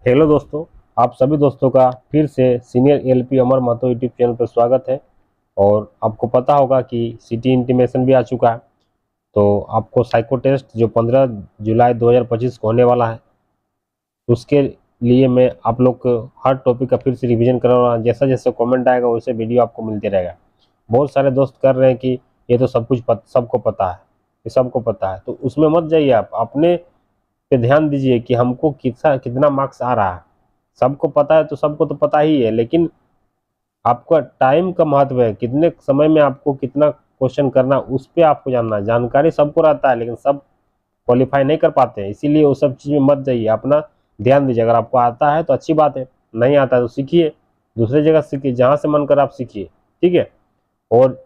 Hello दोस्तों, आप सभी दोस्तों का फिर से सीनियर एलपी अमर महतो यूट्यूब चैनल पर स्वागत है। और आपको पता होगा कि सिटी इंटीमेशन भी आ चुका है। तो आपको साइको टेस्ट जो 15 जुलाई 2025 को होने वाला है, उसके लिए मैं आप लोग को हर टॉपिक का फिर से रिवीजन करा रहा हूँ। जैसा जैसा कमेंट आएगा वैसे वीडियो आपको मिलते रहेगा। बहुत सारे दोस्त कर रहे हैं कि ये तो सब कुछ सबको पता है, ये सबको पता है, तो उसमें मत जाइए। आप अपने पे ध्यान दीजिए कि हमको कितना कितना मार्क्स आ रहा है। सबको पता है तो सबको तो पता ही है, लेकिन आपका टाइम का महत्व है, कितने समय में आपको कितना क्वेश्चन करना, उस पर आपको जानना है। जानकारी सबको रहता है लेकिन सब क्वालिफाई नहीं कर पाते हैं, इसीलिए वो सब चीज़ में मत जाइए। अपना ध्यान दीजिए। अगर आपको आता है तो अच्छी बात है, नहीं आता है तो सीखिए, दूसरी जगह सीखिए, जहाँ से मन कर आप सीखिए। ठीक है। और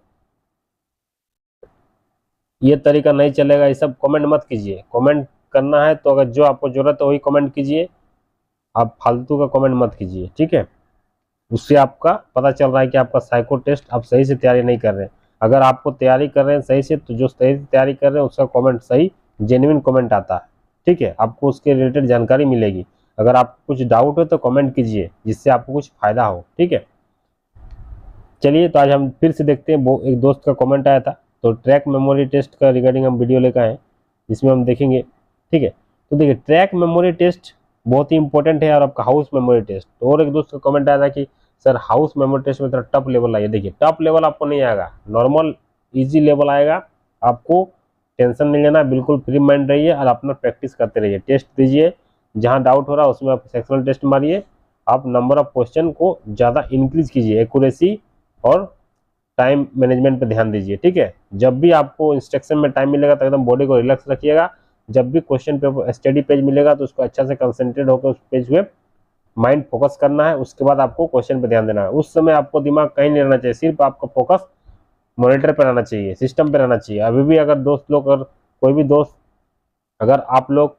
ये तरीका नहीं चलेगा, ये सब कमेंट मत कीजिए। कमेंट करना है तो अगर जो आपको जरूरत है वही कमेंट कीजिए, आप फालतू का कमेंट मत कीजिए। ठीक है। उससे आपका पता चल रहा है कि आपका साइको टेस्ट आप सही से तैयारी नहीं कर रहे हैं। अगर आपको तैयारी कर रहे हैं सही से, तो जो सही से तैयारी कर रहे हैं उसका कमेंट सही जेन्युइन कमेंट आता है। ठीक है, आपको उसके रिलेटेड जानकारी मिलेगी। अगर आपको कुछ डाउट हो तो कमेंट कीजिए, जिससे आपको कुछ फायदा हो। ठीक है। चलिए, तो आज हम फिर से देखते हैं। वो एक दोस्त का कमेंट आया था, तो ट्रैक मेमोरी टेस्ट का रिगार्डिंग हम वीडियो लेकर आए, जिसमें हम देखेंगे। ठीक है। तो देखिए, ट्रैक मेमोरी टेस्ट बहुत ही इंपॉर्टेंट है, और आपका हाउस मेमोरी टेस्ट। तो और एक दोस्त का कमेंट आया था कि सर हाउस मेमोरी टेस्ट में थोड़ा टफ लेवल आइए। देखिए, टफ लेवल आपको नहीं आएगा, नॉर्मल इजी लेवल आएगा। आपको टेंशन नहीं लेना, बिल्कुल फ्री माइंड रहिए और अपना प्रैक्टिस करते रहिए, टेस्ट दीजिए। जहाँ डाउट हो रहा है उसमें आप सेक्शनल टेस्ट मारिए। आप नंबर ऑफ क्वेश्चन को ज़्यादा इंक्रीज कीजिए, एक्यूरेसी और टाइम मैनेजमेंट पे ध्यान दीजिए। ठीक है। जब भी आपको इंस्ट्रक्शन में टाइम मिलेगा तो एकदम बॉडी को रिलैक्स रखिएगा। जब भी क्वेश्चन पेपर स्टडी पेज मिलेगा तो उसको अच्छा से कंसंट्रेट होकर उस पेज पे माइंड फोकस करना है। उसके बाद आपको क्वेश्चन पे ध्यान देना है। उस समय आपको दिमाग कहीं नहीं रहना चाहिए, सिर्फ आपका फोकस मॉनिटर पे रहना चाहिए, सिस्टम पे रहना चाहिए। अभी भी अगर दोस्त लोग, अगर कोई भी दोस्त, अगर आप लोग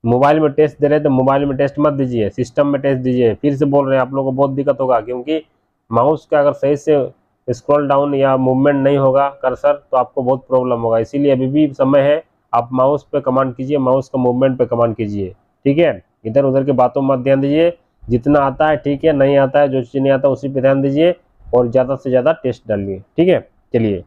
मोबाइल में टेस्ट दे रहे हैं तो मोबाइल में टेस्ट मत दीजिए, सिस्टम में टेस्ट दीजिए। फिर से बोल रहे हैं, आप लोगों को बहुत दिक्कत होगा, क्योंकि माउस का अगर सही से स्क्रॉल डाउन या मूवमेंट नहीं होगा कर्सर, तो आपको बहुत प्रॉब्लम होगा। इसीलिए अभी भी समय है, आप माउस पे कमांड कीजिए, माउस का मूवमेंट पे कमांड कीजिए। ठीक है। इधर उधर की बातों में मत ध्यान दीजिए। जितना आता है ठीक है, नहीं आता है, जो चीज़ नहीं आता उसी पे ध्यान दीजिए, और ज़्यादा से ज़्यादा टेस्ट डालिए। ठीक है। चलिए,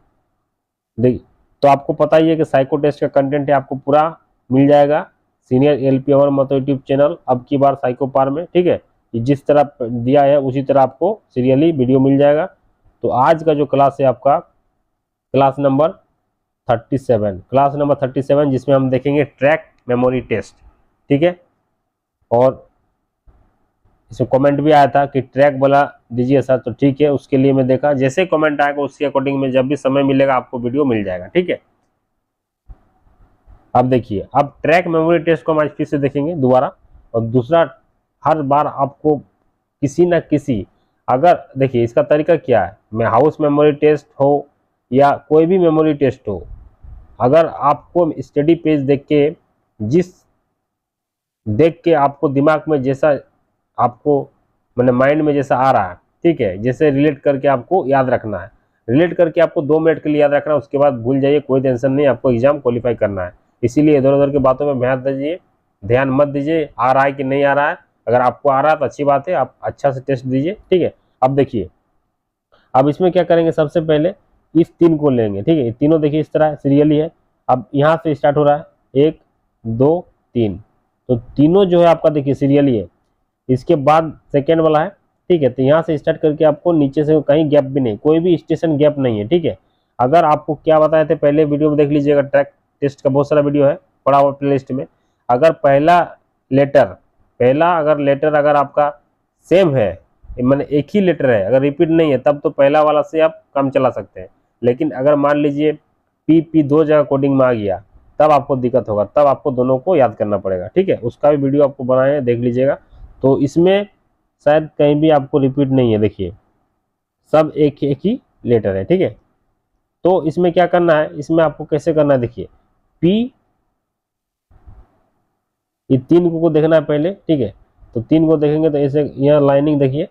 देखिए, तो आपको पता ही है कि साइको टेस्ट का कंटेंट है, आपको पूरा मिल जाएगा सीनियर एलपी अमर महतो यूट्यूब चैनल, अब की बार साइको पार में। ठीक है। जिस तरह दिया है उसी तरह आपको सीरियली वीडियो मिल जाएगा। तो आज का जो क्लास है आपका क्लास नंबर 37, क्लास नंबर 37, जिसमें हम देखेंगे ट्रैक मेमोरी टेस्ट। ठीक है। और इसमें कमेंट भी आया था कि ट्रैक वाला दीजिए सर, तो ठीक है, उसके लिए मैं देखा, जैसे कमेंट आएगा उसके अकॉर्डिंग में जब भी समय मिलेगा आपको वीडियो मिल जाएगा। ठीक है। अब देखिए, अब ट्रैक मेमोरी टेस्ट को हम आज फिर से देखेंगे दोबारा। और दूसरा, हर बार आपको किसी ना किसी, अगर देखिए इसका तरीका क्या है, मैं हाउस मेमोरी टेस्ट हो या कोई भी मेमोरी टेस्ट हो, अगर आपको स्टडी पेज देख के आपको दिमाग में जैसा, आपको मैंने माइंड में जैसा आ रहा है, ठीक है, जैसे रिलेट करके आपको याद रखना है। रिलेट करके आपको 2 मिनट के लिए याद रखना है, उसके बाद भूल जाइए, कोई टेंशन नहीं, आपको एग्जाम क्वालिफाई करना है। इसीलिए इधर उधर की बातों में ध्यान मत दीजिए, आ रहा है कि नहीं आ रहा है। अगर आपको आ रहा है तो अच्छी बात है, आप अच्छा से टेस्ट दीजिए। ठीक है। अब देखिए, अब इसमें क्या करेंगे, सबसे पहले इस 3 को लेंगे। ठीक है। तीनों देखिए इस तरह सीरियली है। अब यहाँ से स्टार्ट हो रहा है, 1 2 3, तो तीनों जो है आपका देखिए सीरियली है। इसके बाद सेकेंड वाला है। ठीक है। तो यहाँ से स्टार्ट करके आपको नीचे से कहीं गैप भी नहीं, कोई भी स्टेशन गैप नहीं है। ठीक है। अगर आपको क्या बताए थे पहले वीडियो में देख लीजिएगा, ट्रैक टेस्ट का बहुत सारा वीडियो है पड़ा हुआ प्ले लिस्ट में। अगर अगर लेटर अगर आपका सेम है, मैंने एक ही लेटर है, अगर रिपीट नहीं है, तब तो पहला वाला से आप काम चला सकते हैं। लेकिन अगर मान लीजिए पी 2 जगह कोडिंग में आ गया, तब आपको दिक्कत होगा, तब आपको दोनों को याद करना पड़ेगा। ठीक है। उसका भी वीडियो आपको बनाए हैं, देख लीजिएगा। तो इसमें शायद कहीं भी आपको रिपीट नहीं है, देखिए सब एक एक ही लेटर है। ठीक है। तो इसमें क्या करना है, इसमें आपको कैसे करना है, देखिए पी, ये 3 को देखना है पहले। ठीक है। तो 3 को देखेंगे तो ऐसे यहाँ लाइनिंग देखिए,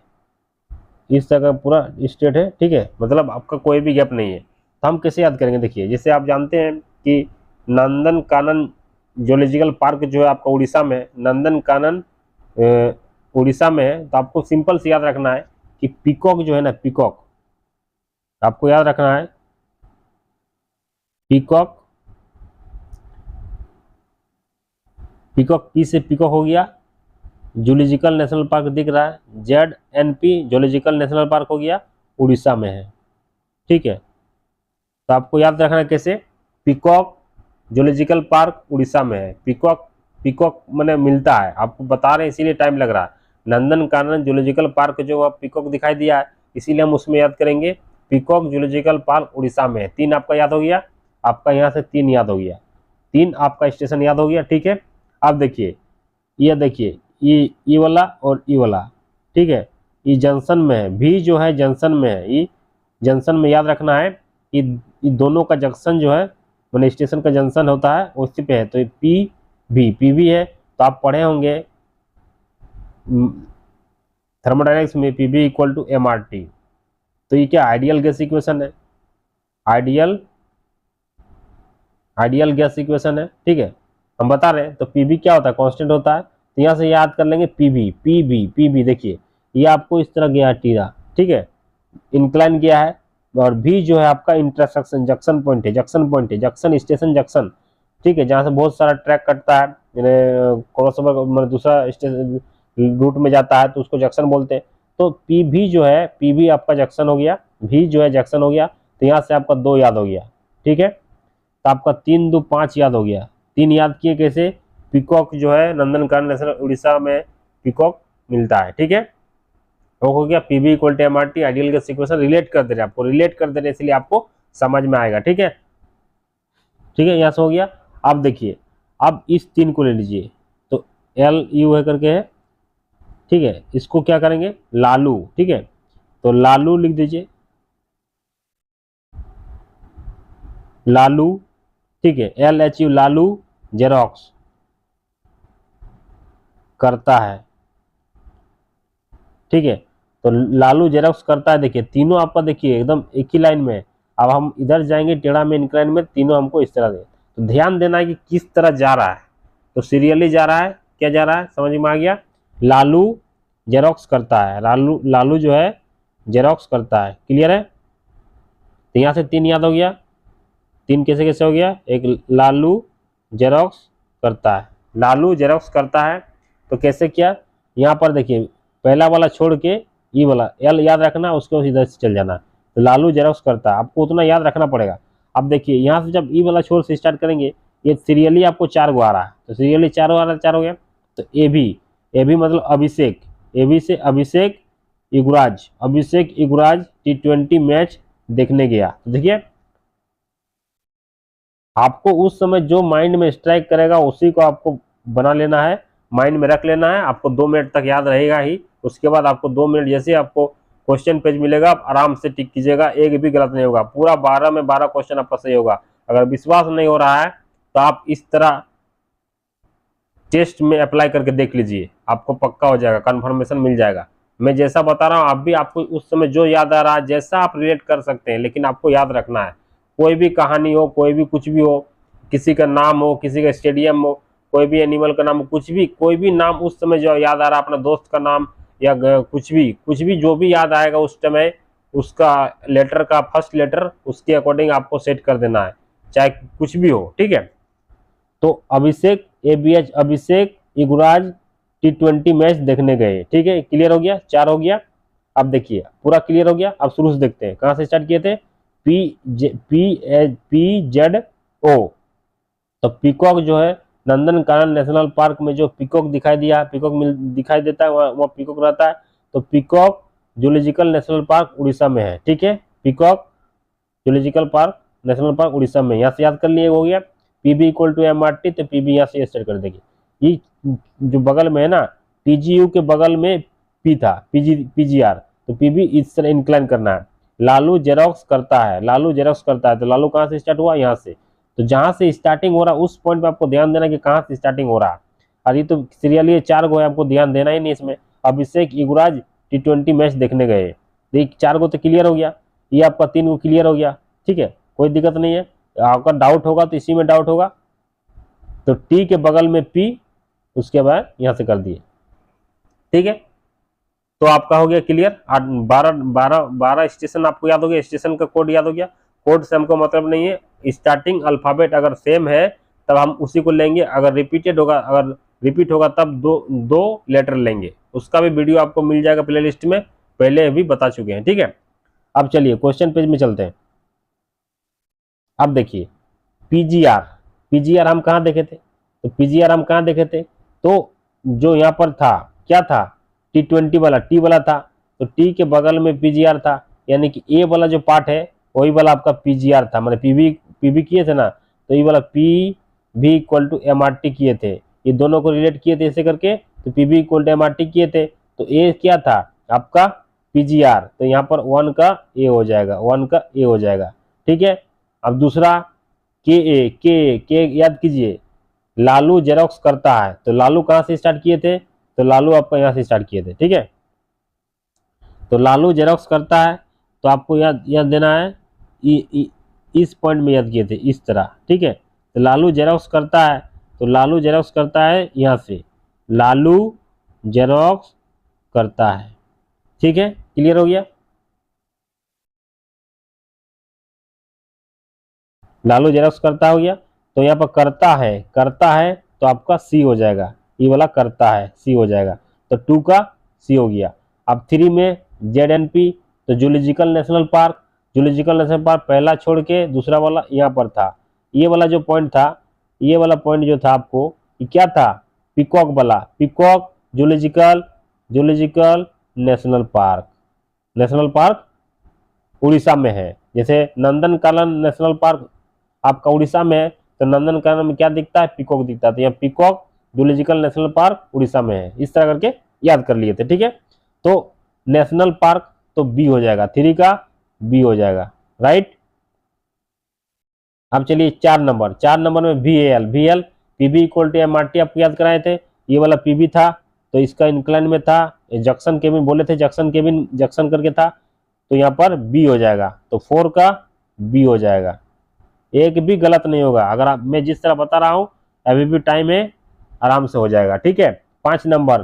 इस तरह का पूरा स्टेट है। ठीक है। मतलब आपका कोई भी गैप नहीं है। तो हम कैसे याद करेंगे, देखिए जैसे आप जानते हैं कि नंदन कानन जूलॉजिकल पार्क जो है आपका उड़ीसा में, नंदन कानन उड़ीसा में है, तो आपको सिंपल से याद रखना है कि पीकॉक जो है ना, पीकॉक आपको याद रखना है, पीकॉक, पीकॉक पी से पीकॉक हो गया, जूलॉजिकल नेशनल पार्क दिख रहा है, ZNP जूलॉजिकल नेशनल पार्क हो गया, उड़ीसा में है। ठीक है, तो आपको याद रखना है कैसे, पीकॉक जूलॉजिकल पार्क उड़ीसा में है। पीकॉक, पीकॉक मैंने मिलता है, आपको बता रहे हैं इसीलिए टाइम लग रहा है। नंदन कानन जूलॉजिकल पार्क जो पीकॉक दिखाई दिया है, इसीलिए हम उसमें याद करेंगे, पीकॉक जूलॉजिकल पार्क उड़ीसा में है। 3 आपका याद हो गया, आपका यहाँ से 3 याद हो गया, 3 आपका स्टेशन याद हो गया। ठीक है, अब देखिए, ये देखिए, ई वाला और ई वाला, ठीक है, ये जंक्शन में है, भी जो है जंक्शन में है, ये जंक्शन में याद रखना है कि दोनों का जंक्शन जो है मैंने स्टेशन का जंक्शन होता है उसी पे है। तो ये पी भी है, तो आप पढ़े होंगे थर्मोडायनेमिक्स में P B equal to MRT। तो ये क्या आइडियल गैस इक्वेशन है, आइडियल गैस इक्वेशन है। ठीक है, हम बता रहे हैं, तो पीबी क्या होता है, कांस्टेंट होता है। तो यहाँ से याद कर लेंगे पीबी देखिए, ये आपको इस तरह गया टीरा, ठीक है, इंक्लाइन गया है, और भी जो है आपका इंटरसेक्शन जंक्शन पॉइंट है, जंक्शन स्टेशन जंक्शन, ठीक है, जहाँ से बहुत सारा ट्रैक कटता है, क्रॉसओवर दूसरा स्टेशन रूट में जाता है, तो उसको जंक्शन बोलते हैं। तो पीबी जो है, पीबी आपका जंक्शन हो गया, भी जो है जंक्शन हो गया, तो यहाँ से आपका 2 याद हो गया। ठीक है, तो आपका 3 2 5 याद हो गया। 3 याद किए कैसे, पीकॉक जो है नंदनकानन नेशनल उड़ीसा में पीकॉक मिलता है। ठीक है, तो हो गया PB equal to MRT, ideal gas equation relate कर दे रहे हैं, आपको रिलेट कर दे रहे हैं, इसलिए आपको समझ में आएगा। ठीक है, ठीक है, यहाँ से हो गया। अब देखिए, अब इस 3 को ले लीजिए, तो LU है करके है, ठीक है, इसको क्या करेंगे, लालू, ठीक है, तो लालू लिख दीजिए, लालू, ठीक है, LHU लालू जेरोक्स करता है। ठीक है, तो लालू जेरोक्स करता है, देखिए तीनों आपका देखिए एकदम एक ही लाइन में है। अब हम इधर जाएंगे टेढ़ा में इंक्लाइन में, तीनों हमको इस तरह दे, तो ध्यान देना है कि किस तरह जा रहा है, तो सीरियली जा रहा है, क्या जा रहा है समझ में आ गया, लालू जेरोक्स करता है, लालू जो है जेरोक्स करता है, क्लियर है। तो यहाँ से 3 याद हो गया, 3 कैसे कैसे हो गया, एक लालू जेरोक्स करता है, लालू जेरोक्स करता है, तो कैसे किया, यहाँ पर देखिए पहला वाला छोड़ के ई वाला L याद रखना, उसके बाद इधर से चल जाना, तो लालू जेरोक्स करता है, आपको उतना याद रखना पड़ेगा। अब देखिए यहाँ से जब ई वाला छोर से स्टार्ट करेंगे, ये सीरियली आपको 4 गो आ रहा है, तो सीरियली 4 आ रहा है, 4 हो गया। तो ए भी मतलब अभिषेक, AB से अभिषेक इगुराज T20 मैच देखने गया। तो देखिए आपको उस समय जो माइंड में स्ट्राइक करेगा उसी को आपको बना लेना है, माइंड में रख लेना है, आपको 2 मिनट तक याद रहेगा ही। उसके बाद आपको 2 मिनट जैसे आपको क्वेश्चन पेज मिलेगा, आप आराम से टिक कीजिएगा, एक भी गलत नहीं होगा, पूरा 12 में 12 क्वेश्चन आपका सही होगा। अगर विश्वास नहीं हो रहा है तो आप इस तरह टेस्ट में अप्लाई करके देख लीजिए, आपको पक्का हो जाएगा, कंफर्मेशन मिल जाएगा। मैं जैसा बता रहा हूँ आप भी, आपको उस समय जो याद आ रहा है जैसा आप रिलेट कर सकते हैं, लेकिन आपको याद रखना है, कोई भी कहानी हो, कोई भी कुछ भी हो, किसी का नाम हो, किसी का स्टेडियम हो, कोई भी एनिमल का नाम हो, कुछ भी कोई भी नाम उस समय जो याद आ रहा है, अपना दोस्त का नाम या कुछ भी जो भी याद आएगा उस समय, उसका लेटर का फर्स्ट लेटर उसके अकॉर्डिंग आपको सेट कर देना है, चाहे कुछ भी हो। ठीक है, तो अभिषेक ABH अभिषेक इगुराज T20 मैच देखने गए। ठीक है, क्लियर हो गया, 4 हो गया। अब देखिए पूरा क्लियर हो गया। अब शुरू से देखते हैं, कहां से स्टार्ट किए थे, PZO, तो पीकॉक जो है नंदनकानन नेशनल पार्क में जो पीकॉक दिखाई दिया है, दिखाई देता है, वहाँ पीकॉक रहता है, तो peacock zoological national park Orissa में है। ठीक है, peacock zoological park national park Orissa में, यहाँ से याद कर लिए, हो गया पीबी इक्वल टू MRT, तो पीबी यहाँ से स्टार्ट कर देंगे। ये जो बगल में है ना, TGU के बगल में P था, PGR, तो पीबी इस तरह इंक्लाइन करना है। लालू जेरोक्स करता है, तो लालू कहाँ से स्टार्ट हुआ, यहाँ से, तो जहां से स्टार्टिंग हो रहा है उस पॉइंट पे आपको ध्यान देना कि कहाँ से स्टार्टिंग हो रहा है। और ये तो सीरियल ये 4 गो है, आपको ध्यान देना ही नहीं इसमें। अभिषेक इगुराज T20 मैच देखने गए, तो 4 गो तो क्लियर हो गया, ये आपका 3 गो क्लियर हो गया। ठीक है, कोई दिक्कत नहीं है, आपका डाउट होगा तो इसी में डाउट होगा, तो T के बगल में P, उसके बाद यहां से कर दिए। ठीक है, तो आपका हो गया क्लियर। 12 स्टेशन आपको याद हो गया, स्टेशन का कोड याद हो गया। कोड से हमको मतलब नहीं है, स्टार्टिंग अल्फाबेट अगर सेम है तब हम उसी को लेंगे, अगर रिपीटेड होगा, अगर रिपीट होगा तब दो लेटर लेंगे। उसका भी वीडियो आपको मिल जाएगा प्लेलिस्ट में, पहले भी बता चुके हैं। ठीक है, अब चलिए क्वेश्चन पेज में चलते हैं। अब देखिए पीजीआर, पीजीआर हम कहाँ देखे थे, तो पीजीआर हम कहाँ देखे थे, तो जो यहाँ पर था क्या था, T20 वाला, टी वाला था, तो टी के बगल में पीजीआर था, यानी कि ए वाला जो पार्ट है वही वाला आपका पीजीआर था, मतलब पीबी किए थे ना, तो ये वाला पी भी equal to M R T किए थे, ये दोनों को रिलेट किए थे ऐसे करके, तो PB equal to M R T किए थे, तो ए क्या था आपका पीजीआर, तो यहाँ पर 1 का ए हो जाएगा, 1 का ए हो जाएगा। ठीक है, अब दूसरा के याद कीजिए, लालू जेरोक्स करता है, तो लालू कहाँ से स्टार्ट किए थे, तो लालू आपको यहाँ से स्टार्ट किए थे। ठीक है, तो लालू जेरोक्स करता है, तो आपको याद देना है, इस पॉइंट में याद किए थे इस तरह। ठीक है, तो लालू जेरोक्स करता है, तो लालू जेरोक्स करता है यहाँ से, लालू जेरोक्स करता है। ठीक है, क्लियर हो गया, लालू जेरोक्स करता हो गया, तो यहाँ पर करता है तो आपका सी हो जाएगा, ये वाला करता है सी हो जाएगा, तो 2 का सी हो गया। अब 3 में ZNP, तो zoological national park, zoological national park पहला छोड़ के दूसरा वाला यहाँ पर था, ये वाला जो पॉइंट था, ये वाला पॉइंट जो था आपको, ये क्या था, पिकॉक वाला, peacock zoological national park, national park Orissa में है। जैसे नंदनकानन नेशनल पार्क आपका उड़ीसा में है, तो नंदनकानन में क्या दिखता है, पिकॉक दिखता है, तो यहाँ peacock zoological national park Orissa में है, इस तरह करके याद कर लिए थे। ठीक है, तो नेशनल पार्क तो बी हो जाएगा, 3 का बी हो जाएगा, राइट। अब चलिए 4 नंबर में VAL PB equal to M R T आपको याद कराए थे, ये वाला पीबी था, तो इसका इंक्लाइन में था, जंक्शन केबिन बोले थे, जंक्शन केबिन जंक्शन करके था, तो यहाँ पर बी हो जाएगा, तो 4 का बी हो जाएगा, एक भी गलत नहीं होगा, अगर आप मैं जिस तरह बता रहा हूँ अभी भी टाइम है, आराम से हो जाएगा। ठीक है, 5 नंबर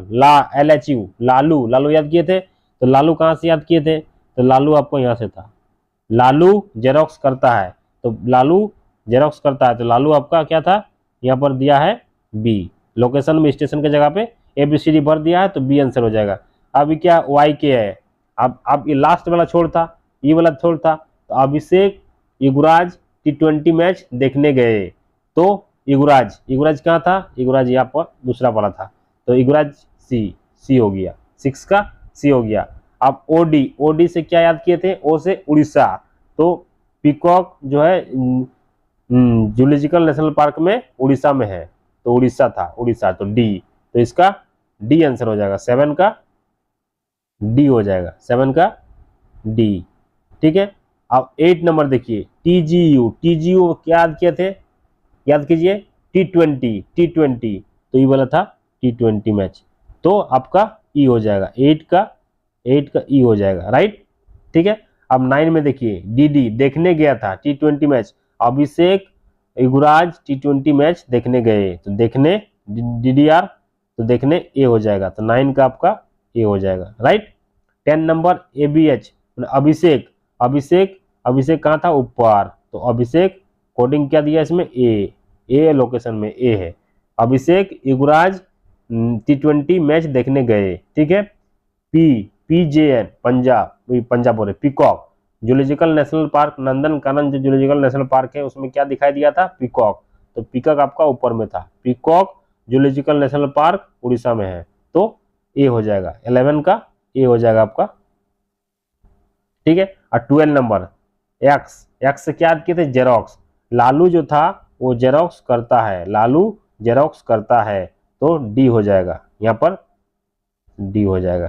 LHU, लालू याद किए थे, तो लालू कहाँ से याद किए थे, तो लालू आपको यहाँ से था, लालू जेरोक्स करता है, तो लालू जेरोक्स करता है, तो लालू आपका क्या था, यहाँ पर दिया है बी, लोकेशन में स्टेशन की जगह पे ABCD भर दिया है, तो बी आंसर हो जाएगा। अभी क्या YK है, अब ये लास्ट वाला छोड़ था, ये वाला छोड़ था, तो अभिषेक युगराज T20 मैच देखने गए, तो युगराज कहाँ था, युगराज यहाँ पर दूसरा वाला था, तो युगराज सी हो गया, 6 का सी हो गया। अब ओडी से क्या याद किए थे, ओ से उड़ीसा, तो पिकॉक जो है जूलॉजिकल नेशनल पार्क में उड़ीसा में है, तो उड़ीसा था, उड़ीसा, तो डी, तो इसका डी आंसर हो जाएगा, 7 का डी हो जाएगा, 7 का डी। ठीक है, अब 8 नंबर देखिए, टीजीयू क्या याद किए थे, याद कीजिए, T20, तो ये वाला था T20 मैच, तो आपका ई हो जाएगा, 8 का ई हो जाएगा, राइट। ठीक है, अब 9 में देखिए, डीडी देखने गया था T20 मैच, अभिषेक युगराज T20 मैच देखने गए, तो देखने DDR, तो देखने ए हो जाएगा, तो 9 का आपका ए हो जाएगा, राइट। 10 नंबर ABH, अभिषेक कहाँ था, ऊपर, तो अभिषेक कोडिंग क्या दिया इसमें, ए लोकेशन में ए है, अभिषेक युगराज T20 मैच देखने गए। ठीक है, PJN पंजाब बोले, peacock zoological national park, Nandankanan जो जूलॉजिकल नेशनल पार्क है उसमें क्या दिखाई दिया था, पिकॉक, तो पिकॉक आपका ऊपर में था, peacock zoological national park Orissa में है, तो ए हो जाएगा, 11 का ए हो जाएगा आपका। ठीक है, और 12 नंबर एक्स से क्या याद किए थे, जेरोक्स, लालू जो था वो जेरोक्स करता है, लालू जेरोक्स करता है, तो डी हो जाएगा, यहाँ पर डी हो जाएगा।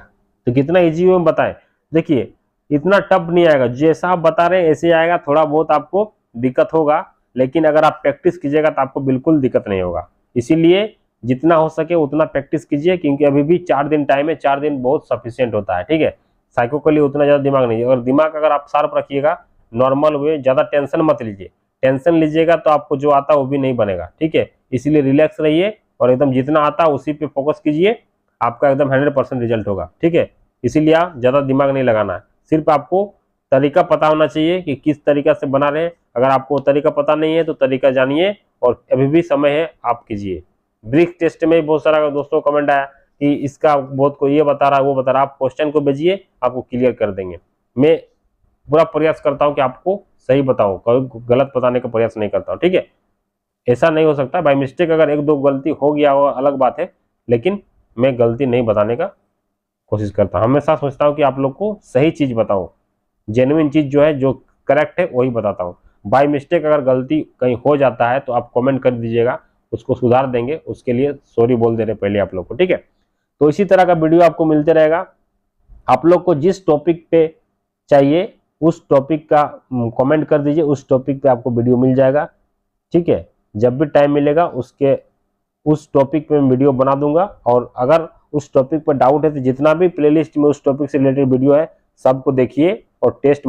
तो कितना इजी में बताएं, देखिए इतना टफ नहीं आएगा, जैसा आप बता रहे हैं ऐसे आएगा, थोड़ा बहुत आपको दिक्कत होगा, लेकिन अगर आप प्रैक्टिस कीजिएगा तो आपको बिल्कुल दिक्कत नहीं होगा। इसीलिए जितना हो सके उतना प्रैक्टिस कीजिए, क्योंकि अभी भी 4 दिन टाइम है, 4 दिन बहुत सफिशियंट होता है। ठीक है, साइको के लिए उतना ज़्यादा दिमाग नहीं, अगर दिमाग अगर आप शार्प रखिएगा, नॉर्मल वे, ज़्यादा टेंशन मत लीजिए, टेंशन लीजिएगा तो आपको जो आता है वो भी नहीं बनेगा। ठीक है, इसीलिए रिलैक्स रहिए और एकदम जितना आता है उसी पे फोकस कीजिए, आपका एकदम 100% रिजल्ट होगा। ठीक है, इसीलिए आप ज़्यादा दिमाग नहीं लगाना है, सिर्फ आपको तरीका पता होना चाहिए कि किस तरीका से बना रहे हैं। अगर आपको तरीका पता नहीं है तो तरीका जानिए और अभी भी समय है, आप कीजिए। ब्रीफ टेस्ट में बहुत सारा दोस्तों कमेंट आया कि इसका बहुत को ये बता रहा है वो बता रहा है, आप क्वेश्चन को भेजिए, आपको क्लियर कर देंगे। मैं पूरा प्रयास करता हूं कि आपको सही बताऊं, कोई गलत बताने का प्रयास नहीं करता हूं। ठीक है, ऐसा नहीं हो सकता, बाय मिस्टेक अगर एक दो गलती हो गया हो अलग बात है, लेकिन मैं गलती नहीं बताने का कोशिश करता हूं। हमेशा सोचता हूं कि आप लोग को सही चीज बताऊं, जेन्युइन चीज जो है, जो करेक्ट है वही बताता हूं। बाय मिस्टेक अगर गलती कहीं हो जाता है तो आप कमेंट कर दीजिएगा, उसको सुधार देंगे, उसके लिए सॉरी बोल दे रहे पहले आप लोग को। ठीक है, तो इसी तरह का वीडियो आपको मिलते रहेगा। आप लोग को जिस टॉपिक पे चाहिए उस टॉपिक का कमेंट कर दीजिए, उस टॉपिक पे आपको वीडियो मिल जाएगा। ठीक है, जब भी टाइम मिलेगा उस टॉपिक पे मैं वीडियो बना दूंगा। और अगर उस टॉपिक पर डाउट है तो जितना भी प्लेलिस्ट में उस टॉपिक से रिलेटेड वीडियो है सबको देखिए और टेस्ट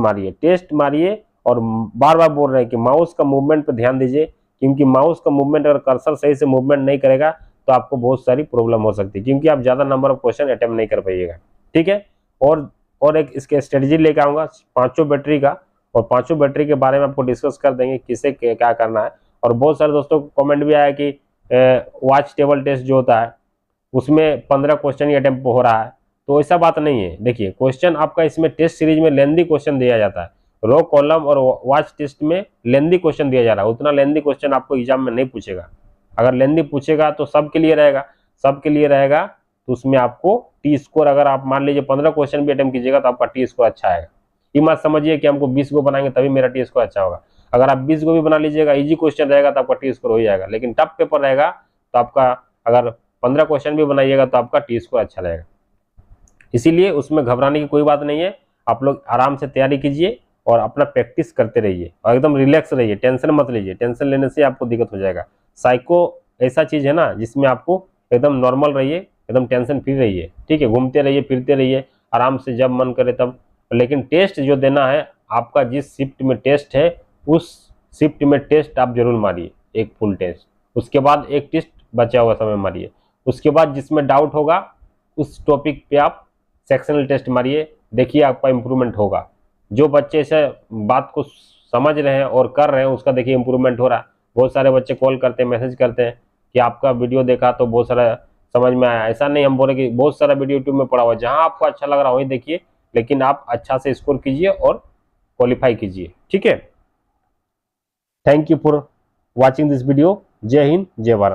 मारिए। और बार बार बोल रहे हैं कि माउस का मूवमेंट पे ध्यान दीजिए, क्योंकि माउस का मूवमेंट अगर कर्सर सही से मूवमेंट नहीं करेगा तो आपको बहुत सारी प्रॉब्लम हो सकती है, क्योंकि आप ज्यादा नंबर ऑफ क्वेश्चन अटेम्प्ट नहीं कर पाइएगा। ठीक है, और एक इसके स्ट्रेटेजी लेके आऊंगा 5 बैटरी का, और 5 बैटरी के बारे में आपको डिस्कस कर देंगे किसे क्या करना है। और बहुत सारे दोस्तों को कमेंट भी आया कि वॉच टेबल टेस्ट जो होता है उसमें 15 क्वेश्चन ही अटेम्प्ट हो रहा है, तो ऐसा बात नहीं है। देखिए, क्वेश्चन आपका इसमें टेस्ट सीरीज में लेंदी क्वेश्चन दिया जाता है, रो कॉलम और वॉच टेस्ट में लेंदी क्वेश्चन दिया जा रहा है। उतना लेंदी क्वेश्चन आपको एग्जाम में नहीं पूछेगा। अगर लेंदी पूछेगा तो सबके लिए रहेगा, तो उसमें आपको टी स्कोर, अगर आप मान लीजिए 15 क्वेश्चन भी अटेम्प्ट कीजिएगा तो आपका टी स्कोर अच्छा आएगा। ये मत समझिए कि हमको 20 को बनाएंगे तभी मेरा टी स्कोर अच्छा होगा। अगर आप 20 को भी बना लीजिएगा, इजी क्वेश्चन रहेगा तो आपका टी स्कोर हो जाएगा। लेकिन टफ पेपर रहेगा तो आपका, अगर 15 क्वेश्चन भी बनाइएगा तो आपका टी स्कोर अच्छा रहेगा। इसीलिए उसमें घबराने की कोई बात नहीं है। आप लोग आराम से तैयारी कीजिए और अपना प्रैक्टिस करते रहिए और एकदम रिलैक्स रहिए, टेंशन मत लीजिए। टेंशन लेने से आपको दिक्कत हो जाएगा। साइको ऐसा चीज है ना जिसमें आपको एकदम नॉर्मल रहिए, एकदम टेंशन फ्री रहिए। ठीक है, घूमते रहिए फिरते रहिए आराम से, जब मन करे तब। लेकिन टेस्ट जो देना है आपका, जिस शिफ्ट में टेस्ट है उस शिफ्ट में टेस्ट आप जरूर मारिए, एक फुल टेस्ट। उसके बाद एक टेस्ट बचा हुआ समय मारिए। उसके बाद जिसमें डाउट होगा उस टॉपिक पे आप सेक्शनल टेस्ट मारिए, देखिए आपका इंप्रूवमेंट होगा। जो बच्चे से बात को समझ रहे हैं और कर रहे हैं उसका देखिए इंप्रूवमेंट हो रहा है। बहुत सारे बच्चे कॉल करते हैं, मैसेज करते हैं कि आपका वीडियो देखा तो बहुत सारा समझ में आया। ऐसा नहीं हम बोले कि बहुत सारा वीडियो यूट्यूब में पड़ा हुआ है, जहां आपको अच्छा लग रहा है वहीं देखिए, लेकिन आप अच्छा से स्कोर कीजिए और क्वालिफाई कीजिए। ठीक है, thank you for watching this video. जय हिंद, जय भारत।